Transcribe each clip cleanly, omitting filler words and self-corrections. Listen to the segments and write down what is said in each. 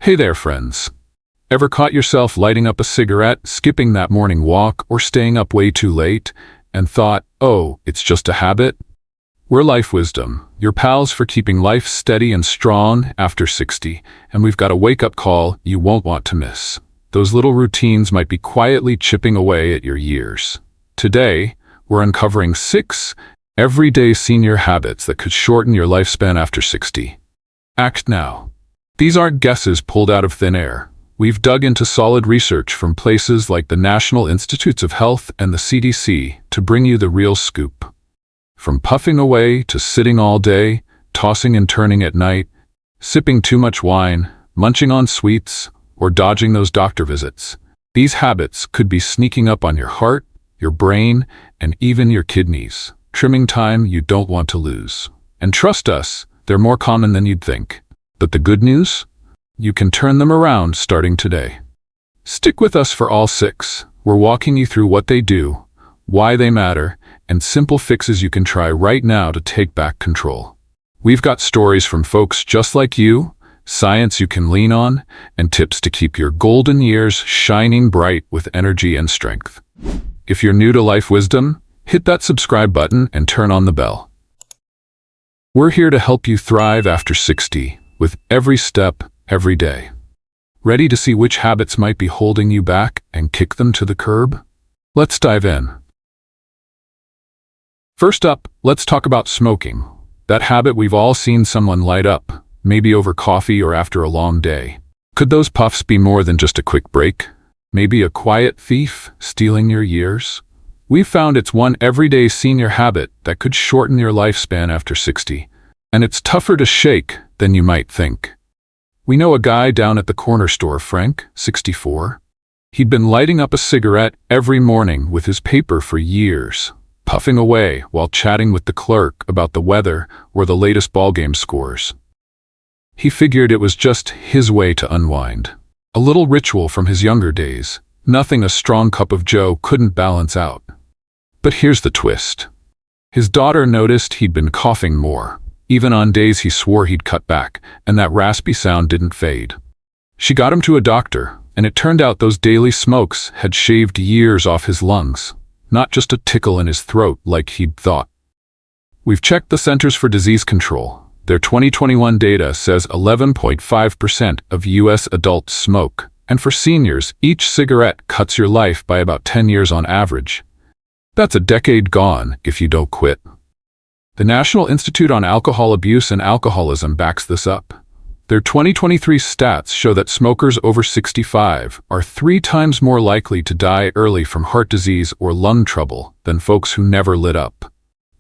Hey there, friends. Ever caught yourself lighting up a cigarette, skipping that morning walk, or staying up way too late, and thought, oh, it's just a habit? We're Life Wisdom, your pals for keeping life steady and strong after 60, and we've got a wake-up call you won't want to miss. Those little routines might be quietly chipping away at your years. Today, we're uncovering 6 everyday senior habits that could shorten your lifespan after 60. Act now. These aren't guesses pulled out of thin air. We've dug into solid research from places like the National Institutes of Health and the CDC to bring you the real scoop. From puffing away to sitting all day, tossing and turning at night, sipping too much wine, munching on sweets, or dodging those doctor visits, these habits could be sneaking up on your heart, your brain, and even your kidneys, trimming time you don't want to lose. And trust us, they're more common than you'd think. But the good news? You can turn them around starting today. Stick with us for all 6. We're walking you through what they do, why they matter, and simple fixes you can try right now to take back control. We've got stories from folks just like you, science you can lean on, and tips to keep your golden years shining bright with energy and strength. If you're new to Life Wisdom, hit that subscribe button and turn on the bell. We're here to help you thrive after 60, with every step, every day. Ready to see which habits might be holding you back and kick them to the curb? Let's dive in. First up, let's talk about smoking. That habit we've all seen someone light up, maybe over coffee or after a long day. Could those puffs be more than just a quick break? Maybe a quiet thief stealing your years? We've found it's one everyday senior habit that could shorten your lifespan after 60. And it's tougher to shake than you might think. We know a guy down at the corner store, Frank, 64. He'd been lighting up a cigarette every morning with his paper for years, puffing away while chatting with the clerk about the weather or the latest ballgame scores. He figured it was just his way to unwind. A little ritual from his younger days, nothing a strong cup of joe couldn't balance out. But here's the twist. His daughter noticed he'd been coughing more, even on days he swore he'd cut back, and that raspy sound didn't fade. She got him to a doctor, and it turned out those daily smokes had shaved years off his lungs, not just a tickle in his throat like he'd thought. We've checked the Centers for Disease Control. Their 2021 data says 11.5% of U.S. adults smoke, and for seniors, each cigarette cuts your life by about 10 years on average. That's a decade gone if you don't quit. The National Institute on Alcohol Abuse and Alcoholism backs this up. Their 2023 stats show that smokers over 65 are 3 times more likely to die early from heart disease or lung trouble than folks who never lit up.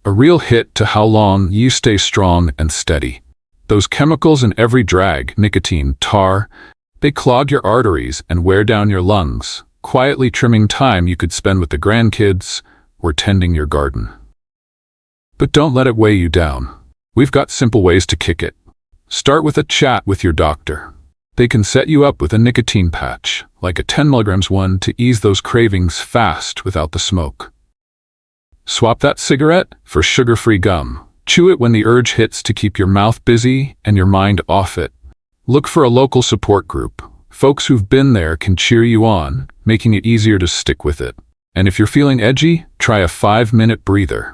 A real hit to how long you stay strong and steady. Those chemicals in every drag, nicotine, tar, they clog your arteries and wear down your lungs, quietly trimming time you could spend with the grandkids or tending your garden. But don't let it weigh you down. We've got simple ways to kick it. Start with a chat with your doctor. They can set you up with a nicotine patch, like a 10 milligrams one, to ease those cravings fast without the smoke. Swap that cigarette for sugar-free gum. Chew it when the urge hits to keep your mouth busy and your mind off it. Look for a local support group. Folks who've been there can cheer you on, making it easier to stick with it. And if you're feeling edgy, try a 5-minute breather.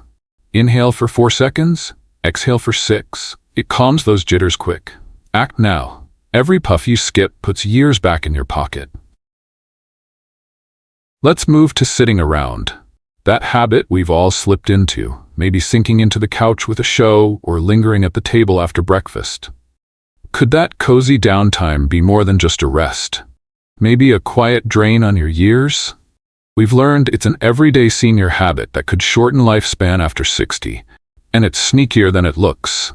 Inhale for 4 seconds, exhale for 6. It calms those jitters quick. Act now. Every puff you skip puts years back in your pocket. Let's move to sitting around. That habit we've all slipped into, maybe sinking into the couch with a show or lingering at the table after breakfast. Could that cozy downtime be more than just a rest? Maybe a quiet drain on your years? We've learned it's an everyday senior habit that could shorten lifespan after 60, and it's sneakier than it looks.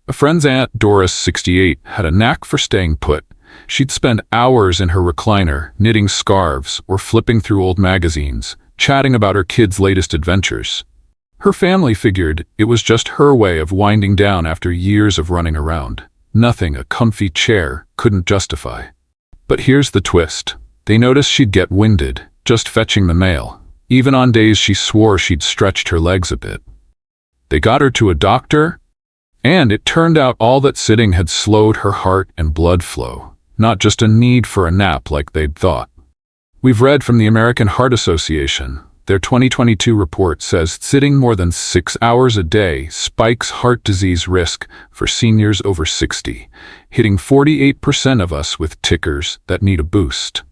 A friend's aunt, Doris, 68, had a knack for staying put. She'd spend hours in her recliner, knitting scarves or flipping through old magazines, chatting about her kids' latest adventures. Her family figured it was just her way of winding down after years of running around. Nothing a comfy chair couldn't justify. But here's the twist. They noticed she'd get winded just fetching the mail, even on days she swore she'd stretched her legs a bit. They got her to a doctor, and it turned out all that sitting had slowed her heart and blood flow. not just a need for a nap like they'd thought. We've read from the American Heart Association. Their 2022 report says sitting more than 6 hours a day spikes heart disease risk for seniors over 60, hitting 48% of us with tickers that need a boost.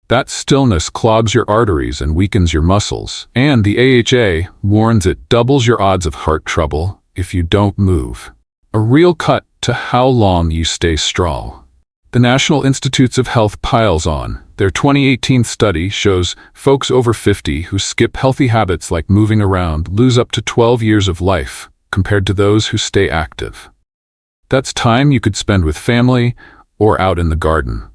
That stillness clogs your arteries and weakens your muscles, and the AHA warns it doubles your odds of heart trouble if you don't move. A real cut to how long you stay strong. The National Institutes of Health piles on. Their 2018 study shows folks over 50 who skip healthy habits like moving around lose up to 12 years of life compared to those who stay active. That's time you could spend with family or out in the garden.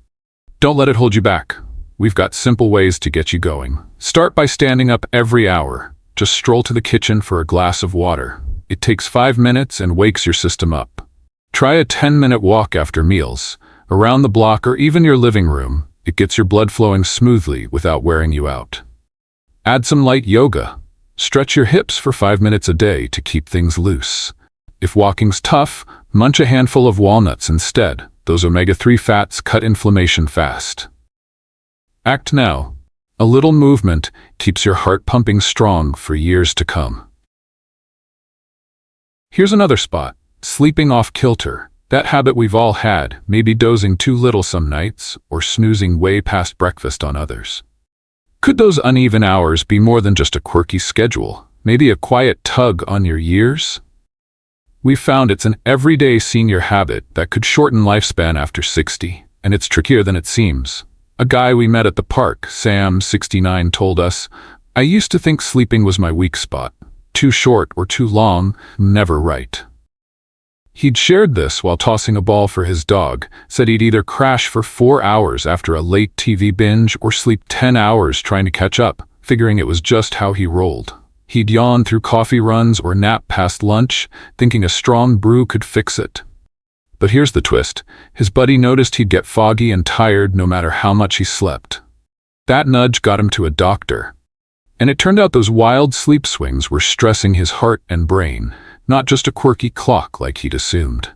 Don't let it hold you back. We've got simple ways to get you going. Start by standing up every hour. Just stroll to the kitchen for a glass of water. It takes 5 minutes and wakes your system up. Try a 10-minute walk after meals, around the block or even your living room. It gets your blood flowing smoothly without wearing you out. Add some light yoga. Stretch your hips for 5 minutes a day to keep things loose. If walking's tough, munch a handful of walnuts instead. Those omega-3 fats cut inflammation fast. Act now. A little movement keeps your heart pumping strong for years to come. Here's another spot. Sleeping off kilter. That habit we've all had, maybe dozing too little some nights or snoozing way past breakfast on others. Could those uneven hours be more than just a quirky schedule, maybe a quiet tug on your years? We've found it's an everyday senior habit that could shorten lifespan after 60, and it's trickier than it seems. A guy we met at the park, Sam, 69, told us, "I used to think sleeping was my weak spot. Too short or too long, never right." He'd shared this while tossing a ball for his dog, said he'd either crash for 4 hours after a late TV binge or sleep 10 hours trying to catch up, figuring it was just how he rolled. He'd yawn through coffee runs or nap past lunch, thinking a strong brew could fix it. But here's the twist. His buddy noticed he'd get foggy and tired no matter how much he slept. That nudge got him to a doctor. And it turned out those wild sleep swings were stressing his heart and brain, not just a quirky clock like he'd assumed.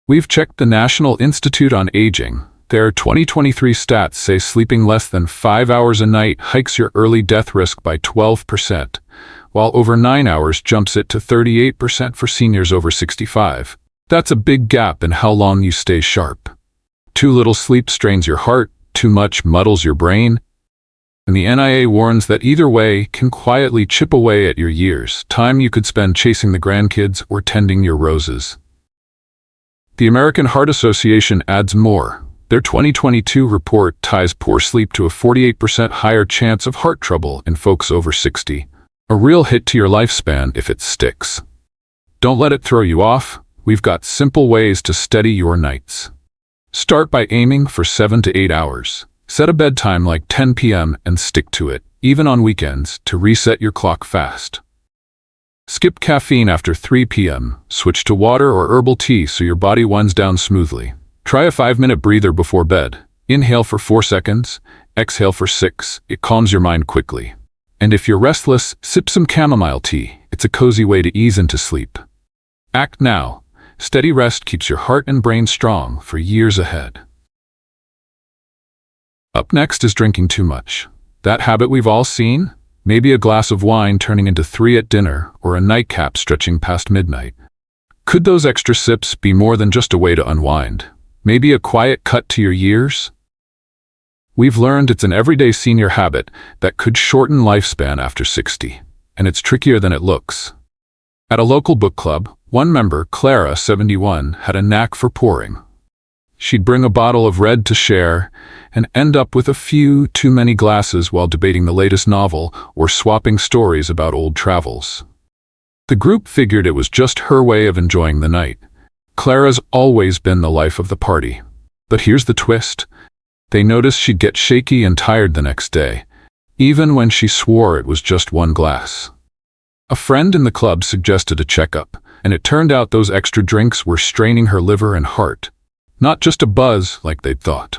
We've checked the National Institute on Aging. Their 2023 stats say sleeping less than 5 hours a night hikes your early death risk by 12%, while over 9 hours jumps it to 38% for seniors over 65. That's a big gap in how long you stay sharp. Too little sleep strains your heart, too much muddles your brain, and the NIA warns that either way can quietly chip away at your years, time you could spend chasing the grandkids or tending your roses. The American Heart Association adds more. Their 2022 report ties poor sleep to a 48% higher chance of heart trouble in folks over 60. A real hit to your lifespan if it sticks. Don't let it throw you off. We've got simple ways to steady your nights. Start by aiming for 7 to 8 hours. Set a bedtime like 10 p.m. and stick to it, even on weekends, to reset your clock fast. Skip caffeine after 3 p.m. Switch to water or herbal tea so your body winds down smoothly. Try a 5-minute breather before bed. Inhale for 4 seconds, exhale for 6. It calms your mind quickly. And if you're restless, sip some chamomile tea. It's a cozy way to ease into sleep. Act now. Steady rest keeps your heart and brain strong for years ahead. Up next is drinking too much. That habit we've all seen? Maybe a glass of wine turning into 3 at dinner or a nightcap stretching past midnight. Could those extra sips be more than just a way to unwind? Maybe a quiet cut to your years? We've learned it's an everyday senior habit that could shorten lifespan after 60, and it's trickier than it looks. At a local book club, one member, Clara, 71, had a knack for pouring. She'd bring a bottle of red to share and end up with a few too many glasses while debating the latest novel or swapping stories about old travels. The group figured it was just her way of enjoying the night. Clara's always been the life of the party. But here's the twist. They noticed she'd get shaky and tired the next day, even when she swore it was just one glass. A friend in the club suggested a checkup, and it turned out those extra drinks were straining her liver and heart. Not just a buzz like they'd thought.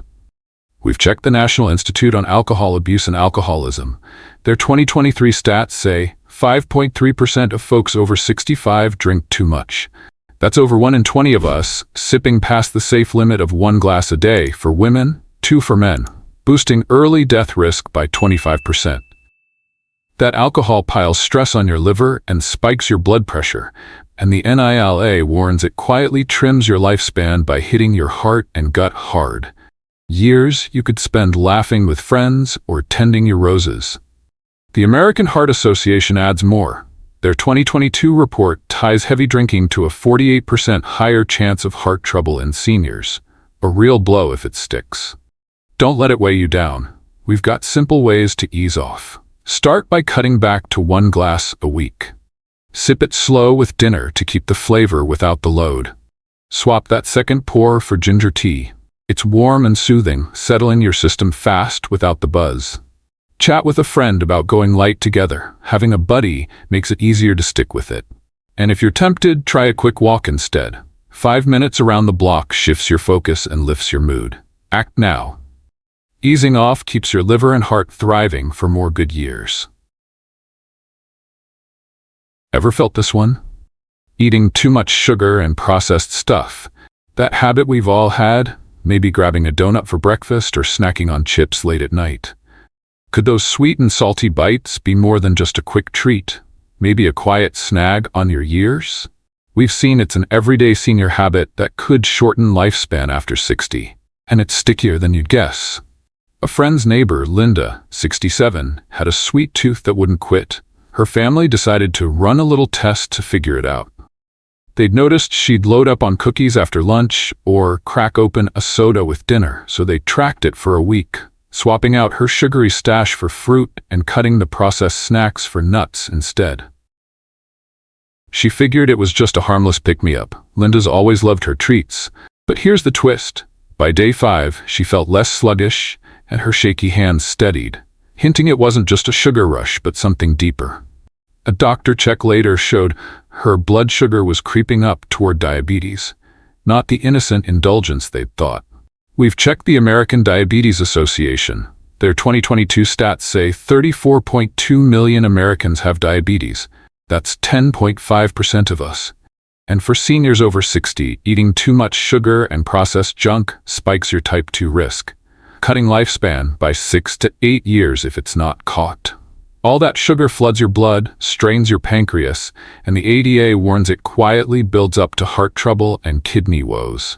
We've checked the National Institute on Alcohol Abuse and Alcoholism. Their 2023 stats say 5.3% of folks over 65 drink too much. That's over 1 in 20 of us, sipping past the safe limit of 1 glass a day for women, 2 for men, boosting early death risk by 25%. That alcohol piles stress on your liver and spikes your blood pressure, and the NILA warns it quietly trims your lifespan by hitting your heart and gut hard. Years you could spend laughing with friends or tending your roses. The American Heart Association adds more. Their 2022 report ties heavy drinking to a 48% higher chance of heart trouble in seniors. A real blow if it sticks. Don't let it weigh you down. We've got simple ways to ease off. Start by cutting back to 1 glass a week. Sip it slow with dinner to keep the flavor without the load. Swap that second pour for ginger tea. It's warm and soothing, settling your system fast without the buzz. Chat with a friend about going light together. Having a buddy makes it easier to stick with it. And if you're tempted, try a quick walk instead. 5 minutes around the block shifts your focus and lifts your mood. Act now. Easing off keeps your liver and heart thriving for more good years. Ever felt this one? Eating too much sugar and processed stuff. That habit we've all had, maybe grabbing a donut for breakfast or snacking on chips late at night. Could those sweet and salty bites be more than just a quick treat? Maybe a quiet snag on your years? We've seen it's an everyday senior habit that could shorten lifespan after 60, and it's stickier than you'd guess. A friend's neighbor, Linda, 67, had a sweet tooth that wouldn't quit. Her family decided to run a little test to figure it out. They'd noticed she'd load up on cookies after lunch or crack open a soda with dinner, so they tracked it for a week, swapping out her sugary stash for fruit and cutting the processed snacks for nuts instead. She figured it was just a harmless pick-me-up. Linda's always loved her treats. But here's the twist. By day 5, she felt less sluggish, and her shaky hands steadied, hinting it wasn't just a sugar rush but something deeper. A doctor check later showed her blood sugar was creeping up toward diabetes, not the innocent indulgence they'd thought. We've checked the American Diabetes Association. Their 2022 stats say 34.2 million Americans have diabetes. That's 10.5% of us. And for seniors over 60, eating too much sugar and processed junk spikes your type 2 risk, cutting lifespan by 6 to 8 years if it's not caught. All that sugar floods your blood, strains your pancreas, and the ADA warns it quietly builds up to heart trouble and kidney woes.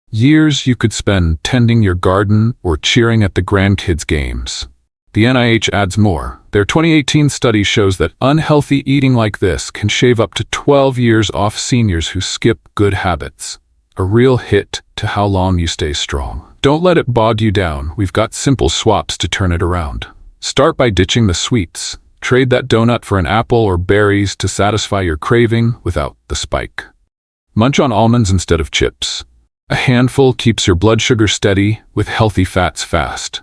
Years you could spend tending your garden or cheering at the grandkids' games. The NIH adds more. Their 2018 study shows that unhealthy eating like this can shave up to 12 years off seniors who skip good habits. A real hit to how long you stay strong. Don't let it bog you down. We've got simple swaps to turn it around. Start by ditching the sweets. Trade that donut for an apple or berries to satisfy your craving without the spike. Munch on almonds instead of chips. A handful keeps your blood sugar steady with healthy fats fast.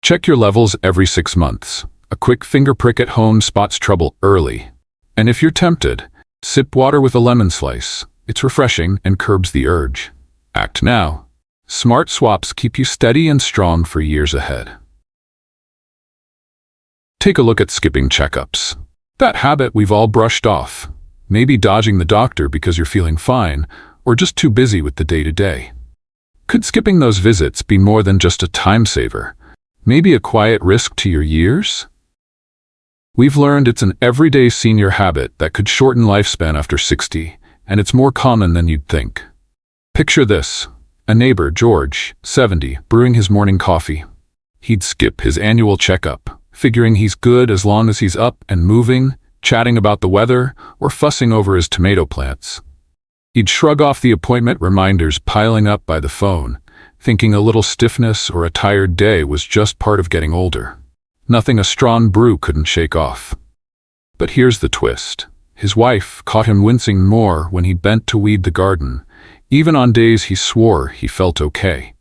Check your levels every 6 months. A quick finger prick at home spots trouble early. And if you're tempted, sip water with a lemon slice. It's refreshing and curbs the urge. Act now. Smart swaps keep you steady and strong for years ahead. Take a look at skipping checkups. That habit we've all brushed off. Maybe dodging the doctor because you're feeling fine, or just too busy with the day-to-day. Could skipping those visits be more than just a time saver? Maybe a quiet risk to your years? We've learned it's an everyday senior habit that could shorten lifespan after 60, and it's more common than you'd think. Picture this. A neighbor, George, 70, brewing his morning coffee. He'd skip his annual checkup, figuring he's good as long as he's up and moving, chatting about the weather, or fussing over his tomato plants. He'd shrug off the appointment reminders piling up by the phone, thinking a little stiffness or a tired day was just part of getting older. Nothing a strong brew couldn't shake off. But here's the twist. His wife caught him wincing more when he bent to weed the garden, even on days he swore he felt okay.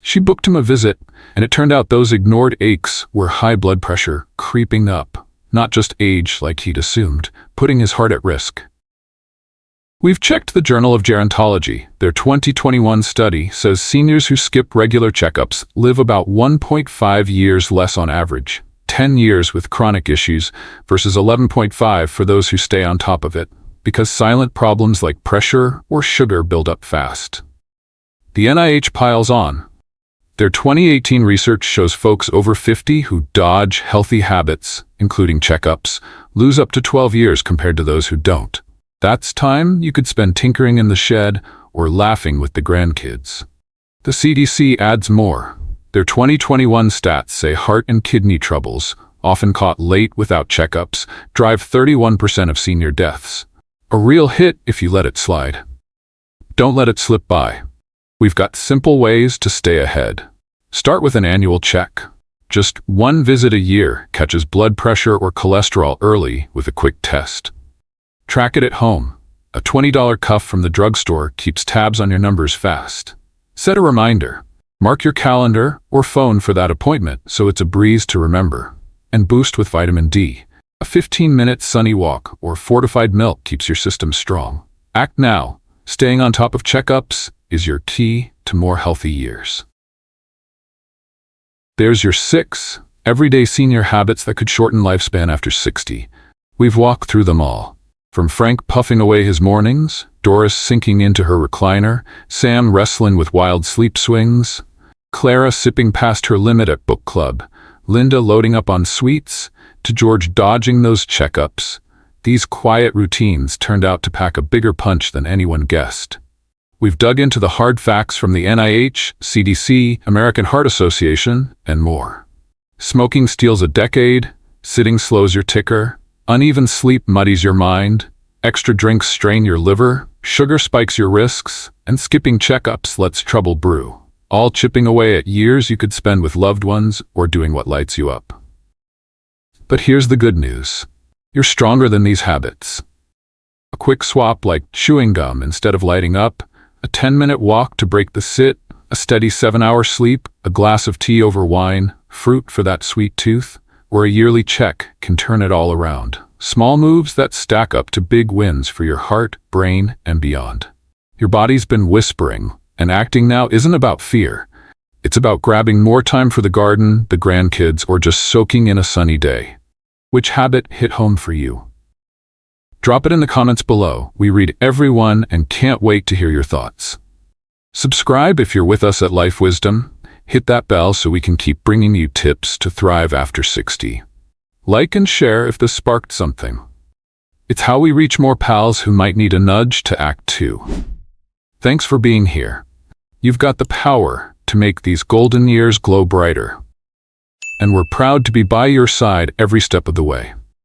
She booked him a visit, and it turned out those ignored aches were high blood pressure creeping up, not just age like he'd assumed, putting his heart at risk. We've checked the Journal of Gerontology. Their 2021 study says seniors who skip regular checkups live about 1.5 years less on average, 10 years with chronic issues versus 11.5 for those who stay on top of it. because silent problems like pressure or sugar build up fast. The NIH piles on. Their 2018 research shows folks over 50 who dodge healthy habits, including checkups, lose up to 12 years compared to those who don't. That's time you could spend tinkering in the shed or laughing with the grandkids. The CDC adds more. Their 2021 stats say heart and kidney troubles, often caught late without checkups, drive 31% of senior deaths. A real hit if you let it slide. Don't let it slip by. We've got simple ways to stay ahead. Start with an annual check. Just one visit a year catches blood pressure or cholesterol early with a quick test. Track it at home. A $20 cuff from the drugstore keeps tabs on your numbers fast. Set a reminder. Mark your calendar or phone for that appointment so it's a breeze to remember. And boost with vitamin D. A 15-minute sunny walk or fortified milk keeps your system strong. Act now. Staying on top of checkups is your key to more healthy years. There's your 6 everyday senior habits that could shorten lifespan after 60. We've walked through them all. From Frank puffing away his mornings, Doris sinking into her recliner, Sam wrestling with wild sleep swings, Clara sipping past her limit at book club, Linda loading up on sweets, to George dodging those checkups. These quiet routines turned out to pack a bigger punch than anyone guessed. We've dug into the hard facts from the NIH, CDC, American Heart Association, and more. Smoking steals a decade, sitting slows your ticker, uneven sleep muddies your mind, extra drinks strain your liver, sugar spikes your risks, and skipping checkups lets trouble brew, all chipping away at years you could spend with loved ones or doing what lights you up. But here's the good news. You're stronger than these habits. A quick swap like chewing gum instead of lighting up, a 10-minute walk to break the sit, a steady 7-hour sleep, a glass of tea over wine, fruit for that sweet tooth, or a yearly check can turn it all around. Small moves that stack up to big wins for your heart, brain, and beyond. Your body's been whispering, and acting now isn't about fear. It's about grabbing more time for the garden, the grandkids, or just soaking in a sunny day. Which habit hit home for you? Drop it in the comments below. We read every one and can't wait to hear your thoughts. Subscribe if you're with us at Life Wisdom. Hit that bell so we can keep bringing you tips to thrive after 60. Like and share if this sparked something. It's how we reach more pals who might need a nudge to act too. Thanks for being here. You've got the power to make these golden years glow brighter. And we're proud to be by your side every step of the way.